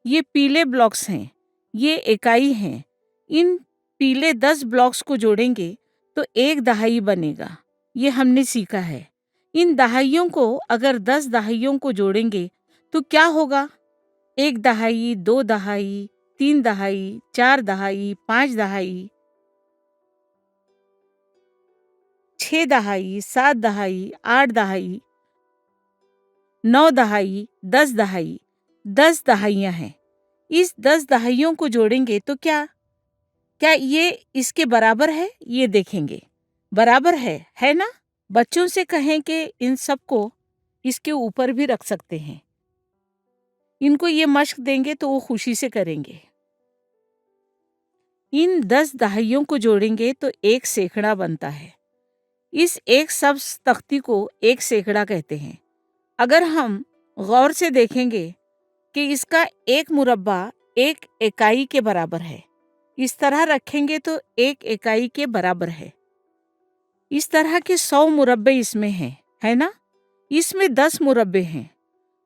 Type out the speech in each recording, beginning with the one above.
ये पीले ब्लॉक्स हैं, ये इकाई हैं। इन पीले 10 ब्लॉक्स को जोड़ेंगे तो एक दहाई बनेगा। ये हमने सीखा है। इन दहाइयों को अगर 10 दहाइयों को जोड़ेंगे तो क्या होगा? 1 दहाई, 2 दहाई, 3 दहाई, 4 दहाई, 5 दहाई, 6 दहाई, 7 दहाई, 8 दहाई, 9 दहाई, 10 दहाई, 10 दहाइयाँ हैं। इस 10 दहाइयों को जोड़ेंगे तो क्या क्या ये इसके बराबर है? ये देखेंगे। बराबर है ना? बच्चों से कहें कि इन सबको इसके ऊपर भी रख सकते हैं। इनको ये मश्क देंगे तो वो खुशी से करेंगे। इन 10 दहाइयों को जोड़ेंगे तो एक सैकड़ा बनता है। इस एक सब्ज तख्ती को एक सैकड़ा कहते हैं। अगर हम गौर से देखेंगे कि इसका एक मुरब्बा एक इकाई के बराबर है, इस तरह रखेंगे तो एक इकाई के बराबर है। इस तरह के 100 मुरब्बे इसमें हैं, है ना? इसमें 10 मुरब्बे हैं।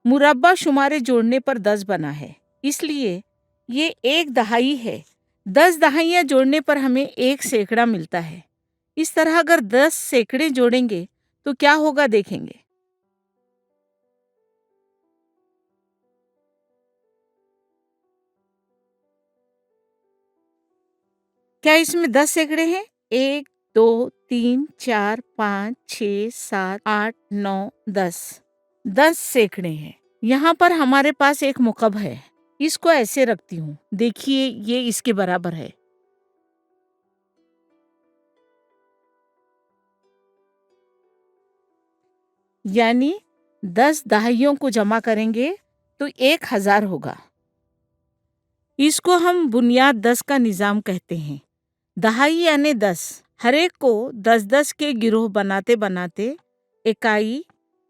मुरब्बा शुमारे जोड़ने पर 10 बना है, इसलिए ये एक दहाई है। 10 दहाइयाँ जोड़ने पर हमें एक सैकड़ा मिलता है। इस तरह अगर 10 सैकड़े जोड़ेंगे तो क्या होगा देखेंगे। क्या इसमें 10 सैकड़े हैं? 1, 2, 3, 4, 5, 6, 7, 8, 9, 10। 10 सैकड़े हैं। यहाँ पर हमारे पास एक मुकब है। इसको ऐसे रखती हूँ। देखिए ये इसके बराबर है। यानी 10 दहाइयों को जमा करेंगे तो 1000 होगा। इसको हम बुनियाद 10 का निज़ाम कहते हैं। दहाई यानी 10। हर एक को 10-10 के गिरोह बनाते बनाते इकाई,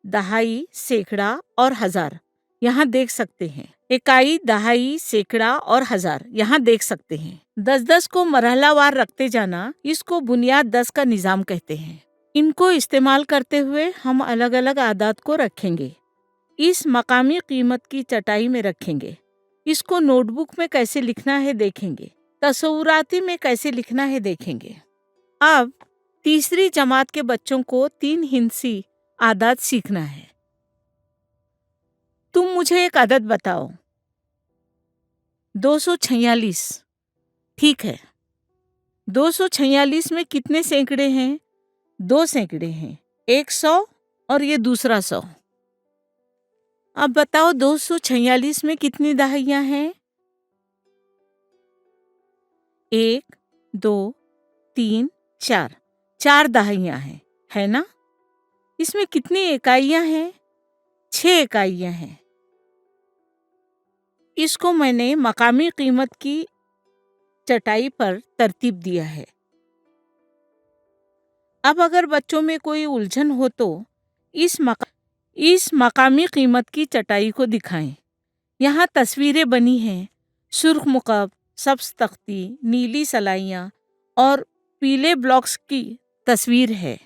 दहाई, सैकड़ा और हजार यहाँ देख सकते हैं। इकाई, दहाई, सैकड़ा और हजार यहाँ देख सकते हैं। 10-10 को मरहलावार रखते जाना, इसको बुनियाद 10 का निज़ाम कहते हैं। इनको इस्तेमाल करते हुए हम अलग अलग आदात को रखेंगे। इस मकामी कीमत की चटाई में रखेंगे। इसको नोटबुक में कैसे लिखना है देखेंगे। तसव्वुराती में कैसे लिखना है देखेंगे। अब तीसरी जमात के बच्चों को 3 हिंसी आदात सीखना है। तुम मुझे एक आदत बताओ। 246। ठीक है। 246 में कितने सैकड़े हैं? 2 सैकड़े हैं। एक 100 और ये दूसरा 100। अब बताओ 246 में कितनी दहाइयाँ हैं? 1, 2, 3, 4। 4 दहाइयाँ हैं, है ना? इसमें कितनी इकाइयाँ हैं? 6 इकाइयाँ हैं। इसको मैंने मकामी कीमत की चटाई पर तरतीब दिया है। अब अगर बच्चों में कोई उलझन हो तो इस मकामी कीमत की चटाई को दिखाएं। यहाँ तस्वीरें बनी हैं। सुर्ख मुकब, सब्ज तख्ती, नीली सलाइयाँ और पीले ब्लॉक्स की तस्वीर है।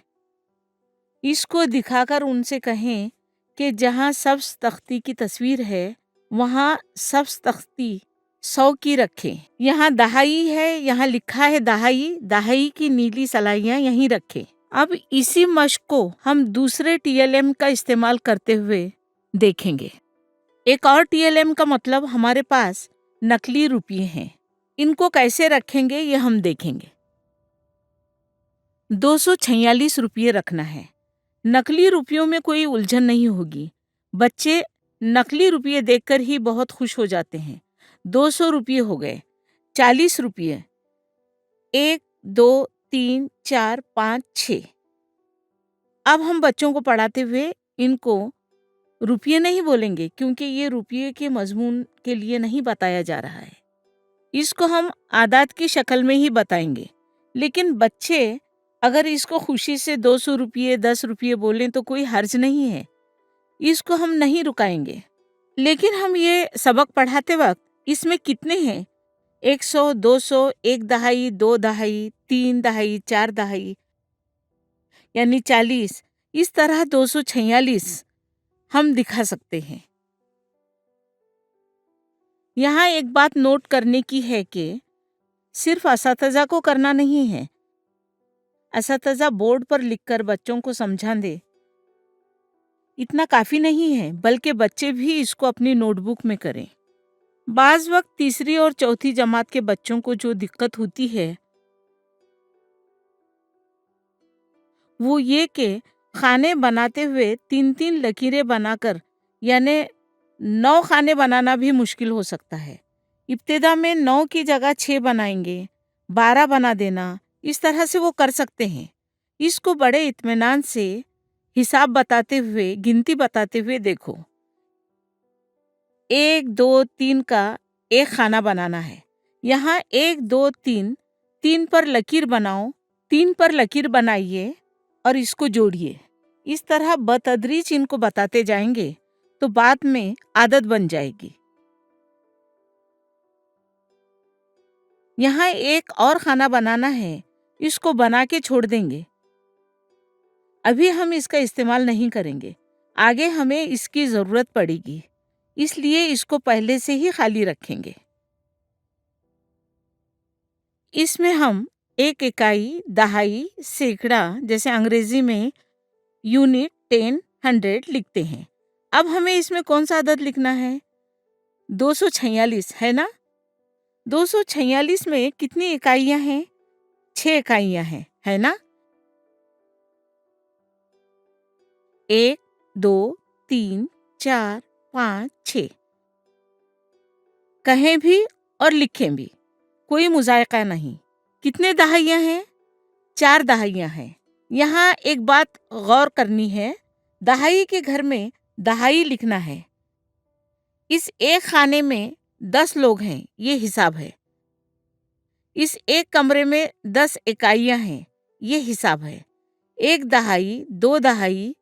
इसको दिखाकर उनसे कहें कि जहाँ सब्ज तख्ती की तस्वीर है वहाँ सब्ज तख्ती 100 की रखें। यहाँ दहाई है, यहाँ लिखा है दहाई, दहाई की नीली सलाइयाँ यहीं रखें। अब इसी मश्क को हम दूसरे टीएलएम का इस्तेमाल करते हुए देखेंगे। एक और टीएलएम का मतलब हमारे पास नकली रुपये हैं। इनको कैसे रखेंगे ये हम देखेंगे। 246 रुपये रखना है। नकली रुपयों में कोई उलझन नहीं होगी। बच्चे नकली रुपये देखकर ही बहुत खुश हो जाते हैं। 200 रुपये हो गए। 40 रुपये। 1, 2, 3, 4, 5, 6। अब हम बच्चों को पढ़ाते हुए इनको रुपये नहीं बोलेंगे क्योंकि ये रुपये के मजमून के लिए नहीं बताया जा रहा है। इसको हम आदात की शक्ल में ही बताएंगे। लेकिन बच्चे अगर इसको खुशी से 200 रुपये 10 रुपये बोलें तो कोई हर्ज नहीं है। इसको हम नहीं रुकाएंगे। लेकिन हम ये सबक पढ़ाते वक्त इसमें कितने हैं? 100, 200, 1 दहाई, 2 दहाई, 3 दहाई, 4 दहाई यानी 40। इस तरह 246 हम दिखा सकते हैं। यहाँ एक बात नोट करने की है कि सिर्फ असातिज़ा को करना नहीं है। असातिज़ा बोर्ड पर लिखकर बच्चों को समझा दे, इतना काफ़ी नहीं है, बल्कि बच्चे भी इसको अपनी नोटबुक में करें। बाज़ वक़्त तीसरी और चौथी जमात के बच्चों को जो दिक्कत होती है, वो ये कि खाने बनाते हुए 3-3 लकीरें बनाकर यानी 9 खाने बनाना भी मुश्किल हो सकता है। इब्तिदा में 9 की जगह 6 बनाएंगे, 12 बना देना, इस तरह से वो कर सकते हैं। इसको बड़े इत्मीनान से हिसाब बताते हुए, गिनती बताते हुए देखो। 1, 2, 3 का एक खाना बनाना है। यहाँ 1, 2, 3, 3 पर लकीर बनाओ, 3 पर लकीर बनाइए और इसको जोड़िए। इस तरह बतदरीज इनको बताते जाएंगे तो बाद में आदत बन जाएगी। यहाँ एक और खाना बनाना है, इसको बना के छोड़ देंगे। अभी हम इसका इस्तेमाल नहीं करेंगे, आगे हमें इसकी ज़रूरत पड़ेगी, इसलिए इसको पहले से ही खाली रखेंगे। इसमें हम एक इकाई, दहाई, सैकड़ा जैसे अंग्रेजी में यूनिट, 10, 100 लिखते हैं। अब हमें इसमें कौन सा अदद लिखना है? 246 है ना? 246 में कितनी इकाइयां हैं? 6 इकाइयां हैं, है ना? 1, 2, 3, 4, 5, 6 कहें भी और लिखें भी, कोई मुज़ायक़ा नहीं। कितने दहाइयां हैं? 4 दहाइयां हैं। यहाँ एक बात गौर करनी है, दहाई के घर में दहाई लिखना है। इस एक खाने में 10 लोग हैं, ये हिसाब है। इस एक कमरे में 10 इकाइयां हैं, ये हिसाब है। 1 दहाई, 2 दहाई,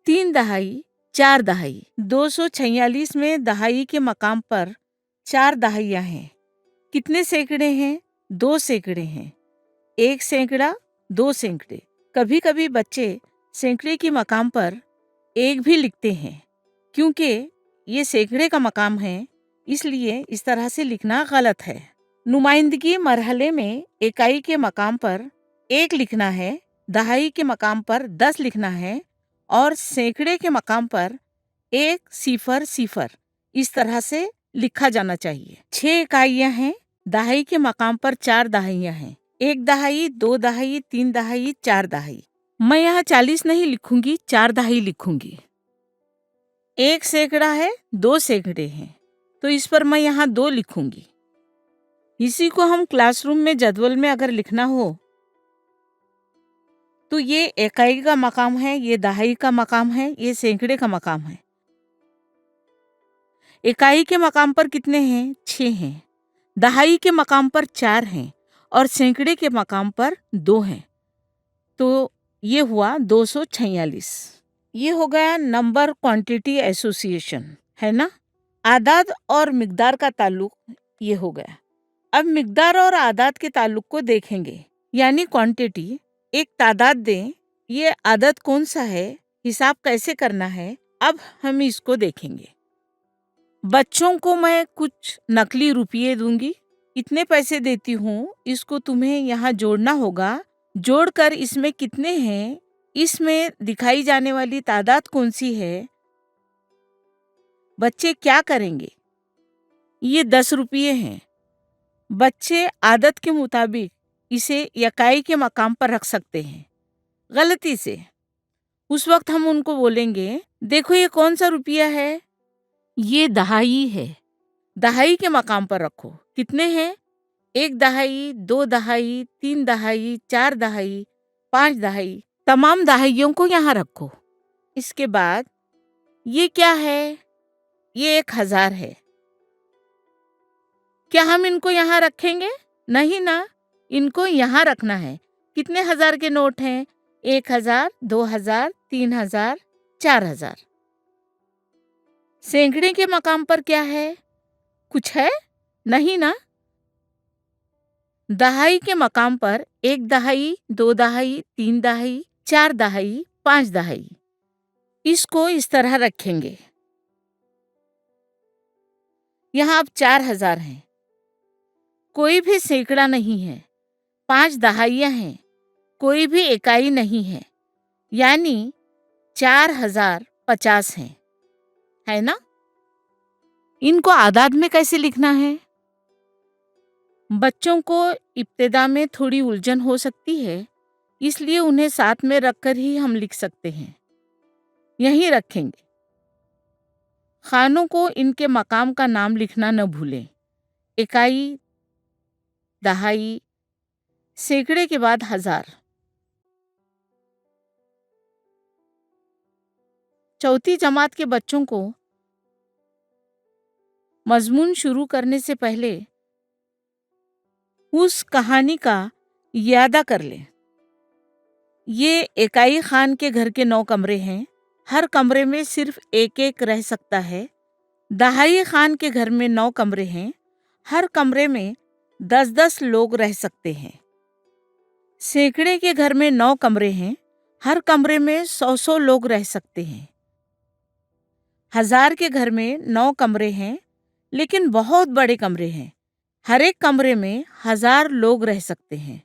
3 दहाई, 4 दहाई। 246 में दहाई के मकाम पर 4 दहाइयां हैं। कितने सैकड़े हैं? 2 सैकड़े हैं। 1 सैकड़ा, 2 सैकड़े। कभी कभी बच्चे सैकड़े के मकाम पर 1 भी लिखते हैं, क्योंकि ये सैकड़े का मकाम है, इसलिए इस तरह से लिखना गलत है। नुमाइंदगी मरहले में इकाई के मकाम पर 1 लिखना है, दहाई के मकाम पर 10 लिखना है और सैकड़े के मकाम पर 1 सिफर सिफर इस तरह से लिखा जाना चाहिए। 6 इकाइयां हैं, दहाई के मकाम पर 4 दहाइयां हैं। 1 दहाई, 2 दहाई, 3 दहाई, 4 दहाई। मैं यहाँ 40 नहीं लिखूंगी, 4 दहाई लिखूंगी। 1 सैकड़ा है, 2 सैकड़े हैं, तो इस पर मैं यहाँ 2 लिखूंगी। इसी को हम क्लासरूम में जदवल में अगर लिखना हो तो ये इकाई का मकाम है, ये दहाई का मकाम है, ये सैकड़े का मकाम है। इकाई के मकाम पर कितने हैं? 6 हैं। दहाई के मकाम पर 4 हैं और सैकड़े के मकाम पर 2 हैं। तो ये हुआ 246। ये हो गया नंबर क्वांटिटी एसोसिएशन, है ना? आदाद और मिकदार का ताल्लुक ये हो गया। अब मिकदार और आदाद के ताल्लुक को देखेंगे, यानी क्वांटिटी। एक तादाद दें, ये आदद कौन सा है, हिसाब कैसे करना है, अब हम इसको देखेंगे। बच्चों को मैं कुछ नकली रुपये दूंगी, इतने पैसे देती हूँ, इसको तुम्हें यहाँ जोड़ना होगा। जोड़कर इसमें कितने हैं, इसमें दिखाई जाने वाली तादाद कौन सी है, बच्चे क्या करेंगे? ये 10 रुपये हैं। बच्चे आदत के मुताबिक इसे इकाई के मकाम पर रख सकते हैं, गलती से। उस वक्त हम उनको बोलेंगे, देखो ये कौन सा रुपया है? ये दहाई है, दहाई के मकाम पर रखो। कितने हैं? 1 दहाई, 2 दहाई, 3 दहाई, 4 दहाई, 5 दहाई। तमाम दहाइयों को यहाँ रखो। इसके बाद ये क्या है? ये 1000 है। क्या हम इनको यहाँ रखेंगे? नहीं ना, इनको यहाँ रखना है। कितने हजार के नोट हैं? 1000, 2000, 3000, 4000। सैकड़े के मकाम पर क्या है? कुछ है? नहीं ना। दहाई के मकाम पर 1 दहाई, 2 दहाई, 3 दहाई, 4 दहाई, 5 दहाई। इसको इस तरह रखेंगे। यहाँ अब 4000 हैं। कोई भी सैकड़ा नहीं है। 5 दहाइयाँ हैं। कोई भी इकाई नहीं है। यानी 4050 हैं, है ना? इनको आदाद में कैसे लिखना है? बच्चों को इब्तिदा में थोड़ी उलझन हो सकती है, इसलिए उन्हें साथ में रखकर ही हम लिख सकते हैं। यहीं रखेंगे। खानों को इनके मकाम का नाम लिखना न भूलें। इकाई, दहाई, सैकड़े के बाद हजार। चौथी जमात के बच्चों को मजमून शुरू करने से पहले उस कहानी का यादा कर लें। ये इकाई खान के घर के 9 कमरे हैं। हर कमरे में सिर्फ एक एक रह सकता है। दहाई खान के घर में 9 कमरे हैं। हर कमरे में 10-10 लोग रह सकते हैं। सैकड़े के घर में 9 कमरे हैं। हर कमरे में 100-100 लोग रह सकते हैं। हजार के घर में 9 कमरे हैं, लेकिन बहुत बड़े कमरे हैं। हर एक कमरे में 1000 लोग रह सकते हैं।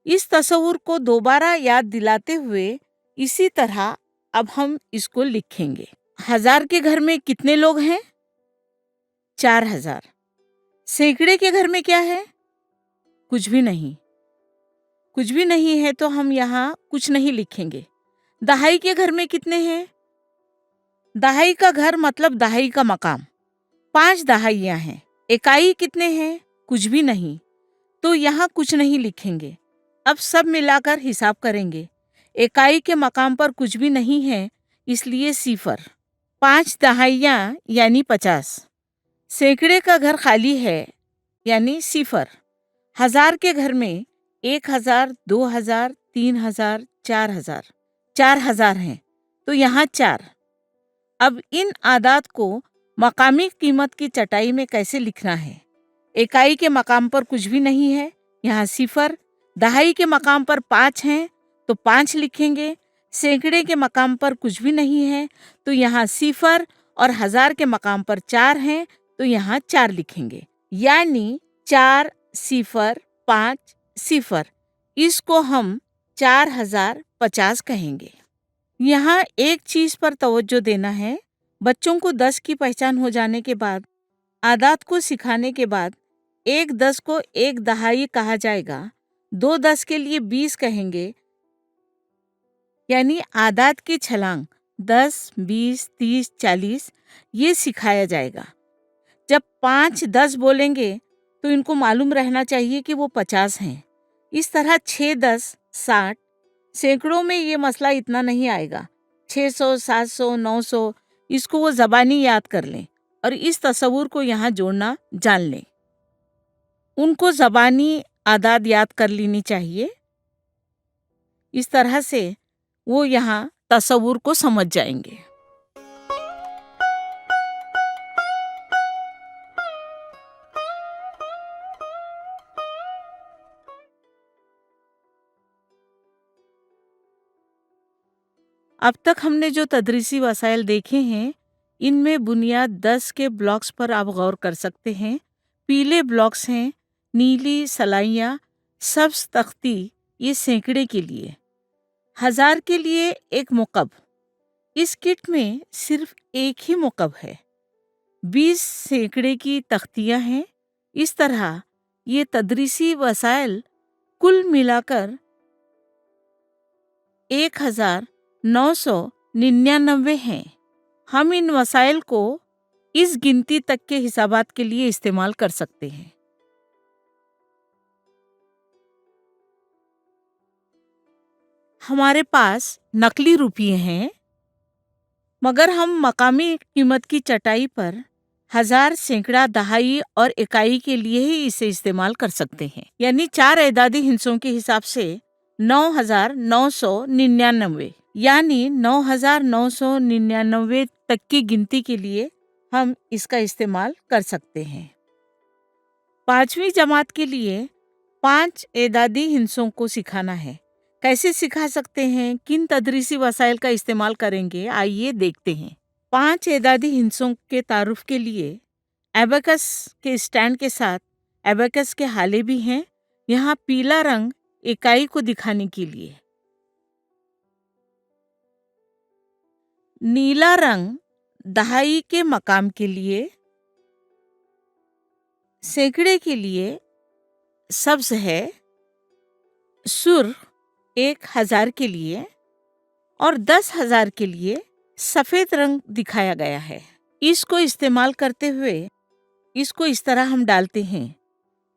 इस तस्वुर को दोबारा याद दिलाते हुए इसी तरह अब हम इसको लिखेंगे। 1000 के घर में कितने लोग हैं? 4000। सैकड़े के घर में क्या है? कुछ भी नहीं। कुछ भी नहीं है तो हम यहाँ कुछ नहीं लिखेंगे। दहाई के घर में कितने हैं? दहाई का घर मतलब दहाई का मकाम। 5 दहाइयाँ हैं। इकाई कितने हैं? कुछ भी नहीं, तो यहाँ कुछ नहीं लिखेंगे। अब सब मिलाकर हिसाब करेंगे। इकाई के मकाम पर कुछ भी नहीं है, इसलिए 0। 5 दहाइयाँ यानी 50। सैकड़े का घर खाली है, यानी 0। हजार के घर में 1000, 2000, 3000, 4000। 4000 हैं, तो यहाँ 4। अब इन आदाद को मकामी कीमत की चटाई में कैसे लिखना है? इकाई के मकाम पर कुछ भी नहीं है, यहाँ 0। दहाई के मकाम पर 5 हैं, तो 5 लिखेंगे। सैकड़े के मकाम पर कुछ भी नहीं है, तो यहाँ 0। और हजार के मकाम पर 4 हैं, तो यहाँ 4 लिखेंगे। यानी 4, 0, 5, 0। इसको हम 4050 कहेंगे। यहाँ एक चीज पर तवज्जो देना है। बच्चों को 10 की पहचान हो जाने के बाद, आदात को सिखाने के बाद, 1 10 को 1 दहाई कहा जाएगा। 2 10 के लिए 20 कहेंगे। यानी आदात की छलांग 10, 20, 30, 40 ये सिखाया जाएगा। जब 5 10 बोलेंगे तो इनको मालूम रहना चाहिए कि वो 50 हैं। इस तरह 6 10 60। सैकड़ों में ये मसला इतना नहीं आएगा। 600, 700, 900 इसको वो ज़बानी याद कर लें और इस तस्वुर को यहाँ जोड़ना जान लें। उनको ज़बानी आदाद याद कर लेनी चाहिए। इस तरह से वो यहाँ तस्वुर को समझ जाएंगे। अब तक हमने जो तदरीसी वसाइल देखे हैं, इनमें बुनियाद 10 के ब्लॉक्स पर आप गौर कर सकते हैं। पीले ब्लॉक्स हैं, नीली सलाइयाँ, सब्ज तख्ती, ये सैकड़े के लिए। 1000 के लिए एक मुकब। इस किट में सिर्फ एक ही मुकब है। 20 सैकड़े की तख्तियाँ हैं। इस तरह ये तदरीसी वसाइल कुल मिलाकर 1999 हैं। हम इन वसाइल को इस गिनती तक के हिसाबात के लिए इस्तेमाल कर सकते हैं। हमारे पास नकली रुपये हैं, मगर हम मकामी कीमत की चटाई पर 1000, सैकड़ा, दहाई और इकाई के लिए ही इसे इस्तेमाल कर सकते हैं। यानी 4 एदादी हिस्सों के हिसाब से 9999, यानी 9999 तक की गिनती के लिए हम इसका इस्तेमाल कर सकते हैं। 5वीं जमात के लिए 5 एदादी हिस्सों को सिखाना है। कैसे सिखा सकते हैं? किन तदरीसी वसाइल का इस्तेमाल करेंगे? आइए देखते हैं। 5 एदादी हिस्सों के तारुफ के लिए एबेकस के स्टैंड के साथ एबेकस के हाले भी हैं। यहाँ पीला रंग इकाई को दिखाने के लिए, नीला रंग दहाई के मकाम के लिए, सैकड़े के लिए सब्ज है, सुर्ख 1000 के लिए और 10,000 के लिए सफेद रंग दिखाया गया है। इसको इस्तेमाल करते हुए इसको इस तरह हम डालते हैं।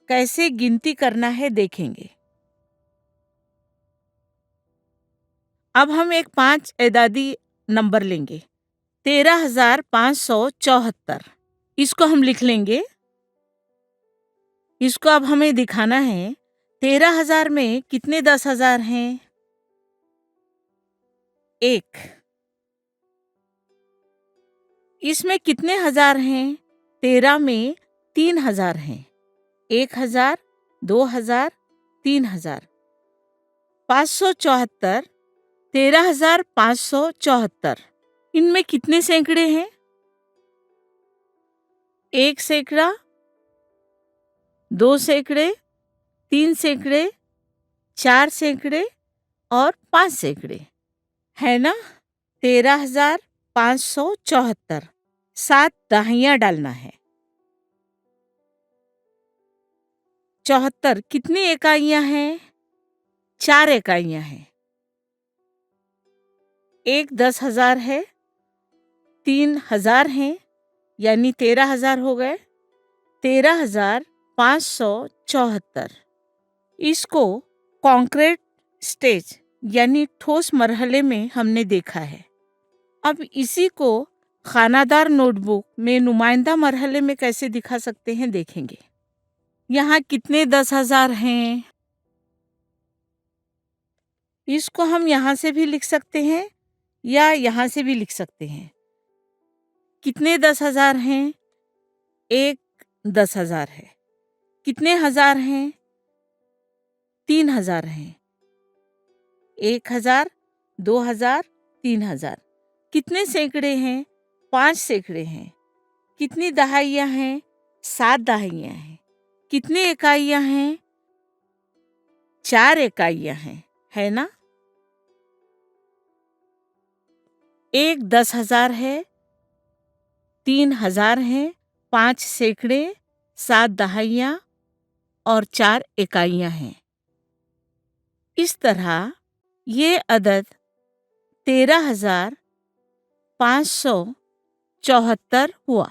कैसे गिनती करना है देखेंगे। अब हम एक 5 एदादी नंबर लेंगे, 13,574। इसको हम लिख लेंगे। इसको अब हमें दिखाना है 13,000 में कितने 10,000 हैं? 1। इसमें कितने हजार हैं? 13 में 3,000 हैं। 1,000, 2,000, 3,000। 574, 13,574। इनमें कितने सैकड़े हैं? 1 सैकड़ा, 2 सैकड़े, 3 सैकड़े, 4 सैकड़े और 5 सैकड़े, है ना? 13,574। 7 दहाइयाँ डालना है। 74 कितनी इकाइयाँ हैं? 4 इकाइयाँ हैं। एक 10,000 है, 3,000 हैं, यानी 13,000 हो गए। 13,574। इसको कॉन्क्रीट स्टेज यानी ठोस मरहले में हमने देखा है। अब इसी को खानादार नोटबुक में नुमाइंदा मरहले में कैसे दिखा सकते हैं देखेंगे। यहाँ कितने 10,000 हैं? इसको हम यहाँ से भी लिख सकते हैं या यहाँ से भी लिख सकते हैं। कितने 10,000 हैं? एक 10,000 है। कितने हजार हैं? 3,000 हैं। 1,000, 2,000, 3,000। कितने सैकड़े हैं? 5 सैकड़े हैं। कितनी दहाइयाँ हैं? 7 दहाइयाँ हैं। कितनी इकाइयाँ हैं? 4 इकाइयाँ हैं, है ना? एक 10,000 है, 3,000 हैं, 5 सैकड़े, 7 दहाइयाँ और 4 इकाइयाँ हैं। इस तरह ये अदद 13,574 हुआ।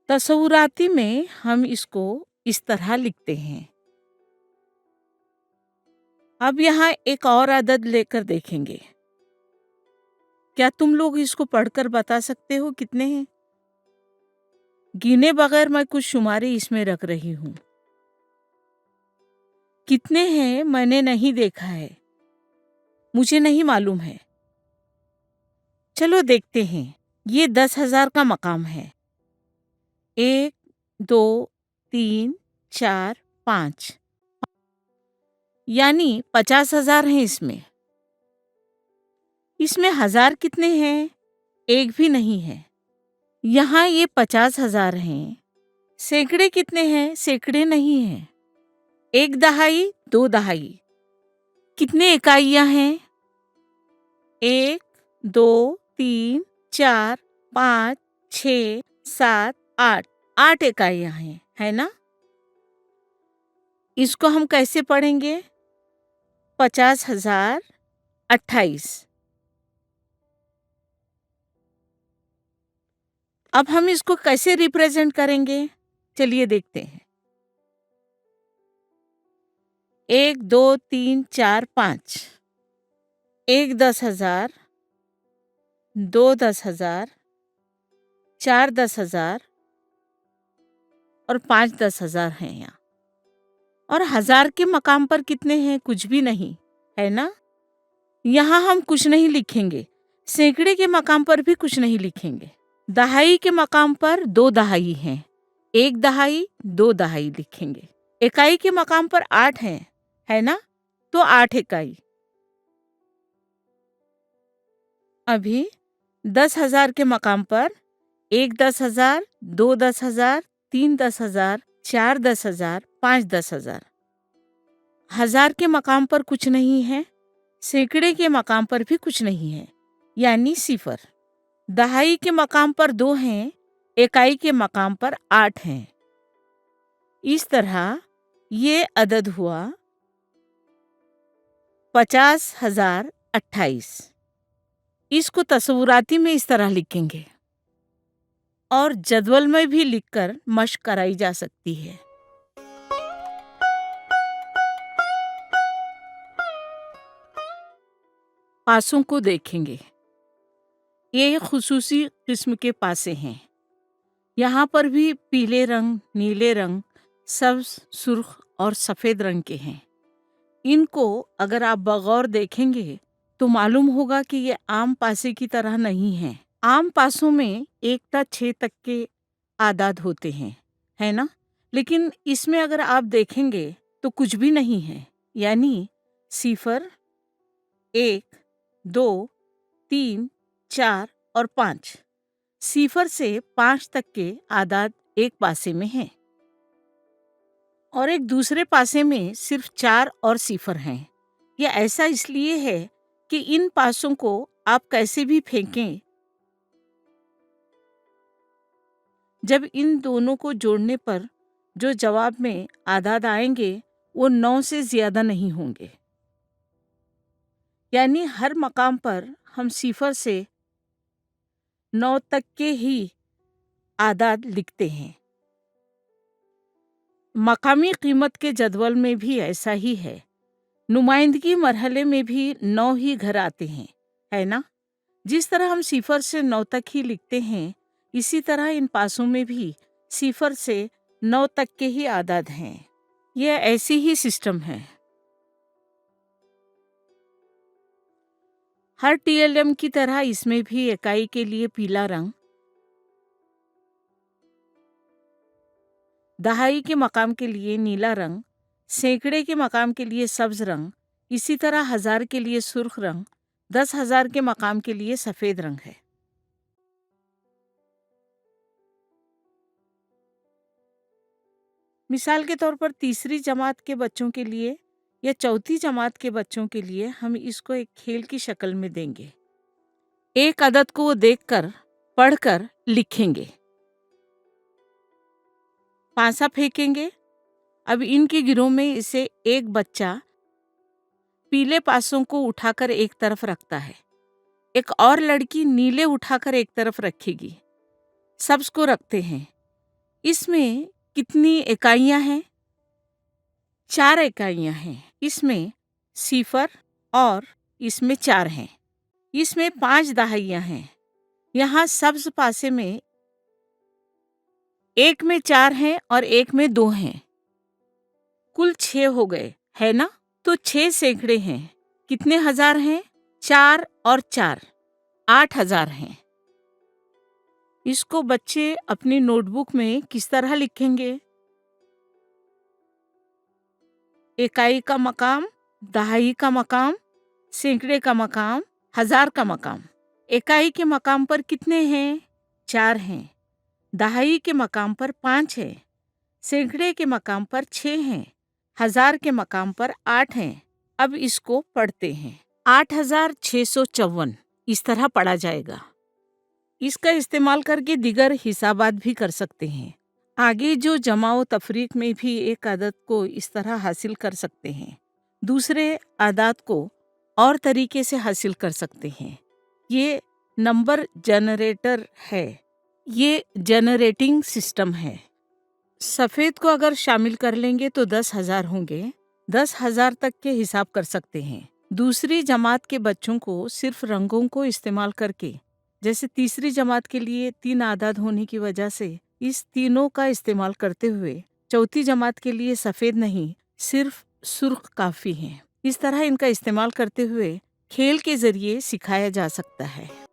तसव्वुराती में हम इसको इस तरह लिखते हैं। अब यहाँ एक और अदद लेकर देखेंगे। क्या तुम लोग इसको पढ़कर बता सकते हो कितने हैं? गिने बगैर मैं कुछ शुमारी इसमें रख रही हूँ। कितने हैं मैंने नहीं देखा है, मुझे नहीं मालूम है। चलो देखते हैं। ये 10,000 का मकाम है। 1, 2, 3, 4, 5, यानी 50,000 हैं इसमें। इसमें हजार कितने हैं? एक भी नहीं है। यहाँ ये 50,000 हैं। सैकड़े कितने हैं? सैकड़े नहीं हैं। 1 दहाई, 2 दहाई। कितने इकाइयाँ हैं? 1, 2, 3, 4, 5, 6, 7, 8। 8 इकाइयाँ हैं, है ना? इसको हम कैसे पढ़ेंगे? 50,000 28। अब हम इसको कैसे रिप्रेजेंट करेंगे? चलिए देखते हैं। 1, 2, 3, 4, 5। 1 10,000, 2 10,000, 4 10,000 और 5 10,000 हैं यहाँ। और हजार के मकाम पर कितने हैं? कुछ भी नहीं, है ना? यहाँ हम कुछ नहीं लिखेंगे। सैकड़े के मकाम पर भी कुछ नहीं लिखेंगे। दहाई के मकाम पर 2 दहाई हैं। 1 दहाई, 2 दहाई लिखेंगे। इकाई के मकाम पर 8 हैं, है ना? तो 8 इकाई। अभी 10,000 के मकाम पर 1 10,000, 2 10,000, 3 10,000, 4 10,000, 5 10,000। हजार के मकाम पर कुछ नहीं है, सैकड़े के मकाम पर भी कुछ नहीं है, यानी सिफर। दहाई के मकाम पर 2 हैं, इकाई के मकाम पर 8 हैं। इस तरह ये अदद हुआ 50,028। इसको तस्वुराती में इस तरह लिखेंगे और जदवल में भी लिखकर मश्क कराई जा सकती है। पासों को देखेंगे। ये खुसूसी किस्म के पासे हैं। यहाँ पर भी पीले रंग, नीले रंग, सब्ज, सुर्ख और सफ़ेद रंग के हैं। इनको अगर आप बगौर देखेंगे तो मालूम होगा कि ये आम पासे की तरह नहीं हैं। आम पासों में 1 से 6 तक के आदाद होते हैं, है ना? लेकिन इसमें अगर आप देखेंगे तो कुछ भी नहीं है, यानी सिफर, 1, 2, 3, 4 और 5। सिफर से 5 तक के आदाद एक पासे में हैं और एक दूसरे पासे में सिर्फ 4 और सिफर हैं। यह ऐसा इसलिए है कि इन पासों को आप कैसे भी फेंकें, जब इन दोनों को जोड़ने पर जो जवाब में आदाद आएंगे वो 9 से ज्यादा नहीं होंगे। यानी हर मकाम पर हम सिफर से 9 तक के ही आदाद लिखते हैं। मकामी कीमत के जदवल में भी ऐसा ही है। नुमाइंदगी मरहले में भी 9 ही घर आते हैं, है ना? जिस तरह हम सिफर से 9 तक ही लिखते हैं, इसी तरह इन पासों में भी सिफर से 9 तक के ही आदाद हैं। यह ऐसी ही सिस्टम है। हर टीएलएम की तरह इसमें भी इकाई के लिए पीला रंग, दहाई के मकाम के लिए नीला रंग, सैकड़े के मकाम के लिए सब्ज रंग, इसी तरह 1000 के लिए सुर्ख रंग, 10,000 के मकाम के लिए सफ़ेद रंग है। मिसाल के तौर पर तीसरी जमात के बच्चों के लिए या चौथी जमात के बच्चों के लिए हम इसको एक खेल की शक्ल में देंगे। एक अदद को वो देखकर, पढ़कर लिखेंगे। पासा फेंकेंगे। अब इनके गिरोह में इसे एक बच्चा पीले पासों को उठाकर एक तरफ रखता है, एक और लड़की नीले उठाकर एक तरफ रखेगी। सब्ज को रखते हैं। इसमें कितनी इकाइयां हैं? 4 इकाइयां हैं। इसमें सिफर और इसमें 4 हैं। इसमें 5 दहाइयां हैं। यहाँ सब्ज पासे में एक में 4 हैं और एक में 2 हैं। कुल 6 हो गए, है ना? तो 6 सैकड़े हैं। कितने हजार हैं? 4 और 4, 8,000 हैं। इसको बच्चे अपनी नोटबुक में किस तरह लिखेंगे? इकाई का मकाम, दहाई का मकाम, सैकड़े का मकाम, हजार का मकाम। इकाई के मकाम पर कितने हैं? 4 हैं। दहाई के मकाम पर 5 हैं। सैकड़े के मकाम पर 6 हैं। हजार के मकाम पर 8 हैं। अब इसको पढ़ते हैं। 8,654 इस तरह पढ़ा जाएगा। इसका इस्तेमाल करके दिगर हिसाबात भी कर सकते हैं। आगे जो जमाओ तफरीक में भी एक आदत को इस तरह हासिल कर सकते हैं, दूसरे आदात को और तरीके से हासिल कर सकते हैं। ये नंबर जनरेटर है। ये जनरेटिंग सिस्टम है। सफ़ेद को अगर शामिल कर लेंगे तो 10,000 होंगे। 10,000 तक के हिसाब कर सकते हैं। दूसरी जमात के बच्चों को सिर्फ रंगों को इस्तेमाल करके, जैसे तीसरी जमात के लिए 3 आदाद होने की वजह से इस तीनों का इस्तेमाल करते हुए चौथी जमात के लिए सफ़ेद नहीं, सिर्फ सुर्ख काफ़ी है। इस तरह इनका इस्तेमाल करते हुए खेल के जरिए सिखाया जा सकता है।